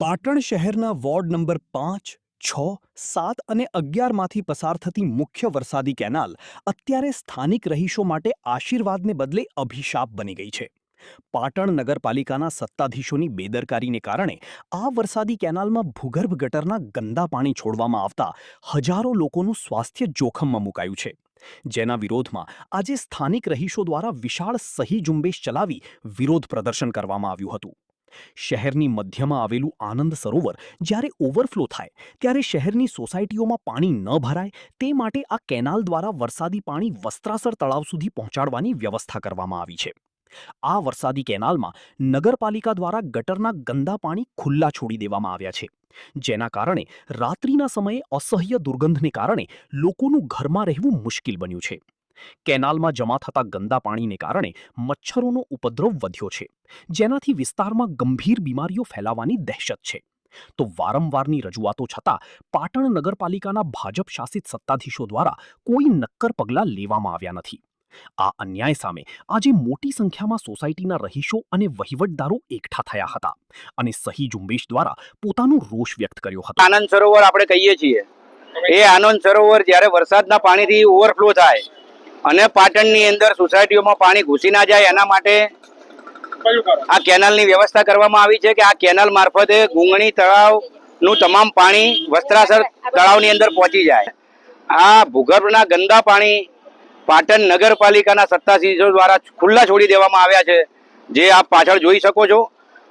પાટણ શહેરના ward number 5, 6, 7 અને 11માંથી પસાર થતી મુખ્ય વરસાદી કેનાલ અત્યારે સ્થાનિક રહીશો માટે આશીર્વાદને બદલે અભિશાપ બની ગઈ છે. પાટણ નગરપાલિકાના સત્તાધીશોની બેદરકારીને કારણે આ વરસાદી કેનાલમાં ભૂગર્ભ ગટરના ગંદા પાણી છોડવામાં આવતા હજારો લોકોનું સ્વાસ્થ્ય જોખમમાં મુકાયું છે. જેના વિરોધમાં આજે સ્થાનિક રહીશો દ્વારા વિશાળ સહી ઝુંબેશ ચલાવી વિરોધ પ્રદર્શન કરવામાં આવ્યું હતું. શહેરની મધ્યમાં આવેલું આનંદ સરોવર જ્યારે ઓવરફ્લો થાય ત્યારે શહેરની સોસાયટીઓમાં પાણી ન ભરાય તે માટે આ કેનાલ દ્વારા વરસાદી પાણી વસ્ત્રાસર તળાવ સુધી પહોંચાડવાની વ્યવસ્થા કરવામાં આવી છે. આ વરસાદી કેનાલમાં નગરપાલિકા દ્વારા ગટરના ગંદા પાણી ખુલ્લા છોડી દેવામાં આવ્યા છે, જેના કારણે રાત્રિના સમયે અસહ્ય દુર્ગંધને કારણે લોકોનું ઘરમાં રહેવું મુશ્કેલ બન્યું છે. કેનાલમાં જમા થતા ગંદા પાણીને કારણે મચ્છરોનો ઉપદ્રવ વધ્યો છે, જેનાથી વિસ્તારમાં ગંભીર બીમારીઓ ફેલાવાની દહેશત છે. તો વારંવારની રજૂઆતો છતાં પાટણ નગરપાલિકાના ભાજપ શાસિત સત્તાધીશો દ્વારા કોઈ નક્કર પગલાં લેવામાં આવ્યા નથી. આ અન્યાય સામે આજે મોટી સંખ્યામાં સોસાયટીના રહીશો અને વહીવટદારો એકઠા થયા હતા અને સહી ઝુંબેશ દ્વારા પોતાનો રોષ વ્યક્ત કર્યો હતો. આનંદ સરોવર આપણે કહીએ છીએ, એ આનંદ સરોવર જ્યારે વરસાદના પાણીથી ઓવરફ્લો થાય અને પાટણની અંદર સોસાયટીઓમાં પાણી ઘૂસી ના જાય એના માટે આ કેનાલની વ્યવસ્થા કરવામાં આવી છે કે આ કેનાલ મારફતે ગુંગણી તળાવનું તમામ પાણી વસ્ત્રાસર તળાવની અંદર પહોંચી જાય. આ ભૂગર્ભના ગંદા પાણી પાટણ નગરપાલિકાના સત્તાધીશો દ્વારા ખુલ્લા છોડી દેવામાં આવ્યા છે, જે આપ પાછળ જોઈ શકો છો.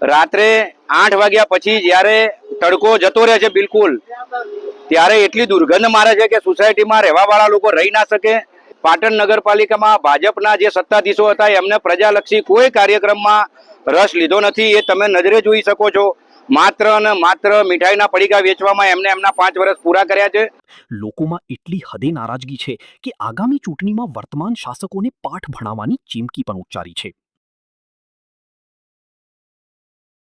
રાત્રે 8 વાગ્યા પછી જ્યારે તડકો જતો રહે છે બિલકુલ, ત્યારે એટલી દુર્ગંધ મારે છે કે સોસાયટીમાં રહેવાવાળા લોકો રહી ના શકે. પાટણ નગરપાલિકામાં ભાજપના જે સત્તાધીશો હતા એમને પ્રજાલક્ષી કોઈ કાર્યક્રમમાં રસ લીધો નથી, એ તમે નજરે જોઈ શકો છો. માત્ર અને માત્ર મીઠાઈના પડીકા વેચવામાં એમને એમના 5 વર્ષ પૂરા કર્યા છે. લોકોમાં એટલી હદે નારાજગી છે કે આગામી ચૂંટણીમાં વર્તમાન શાસકોને પાઠ ભણાવવાની ચીમકી પણ ઉચ્ચારી છે.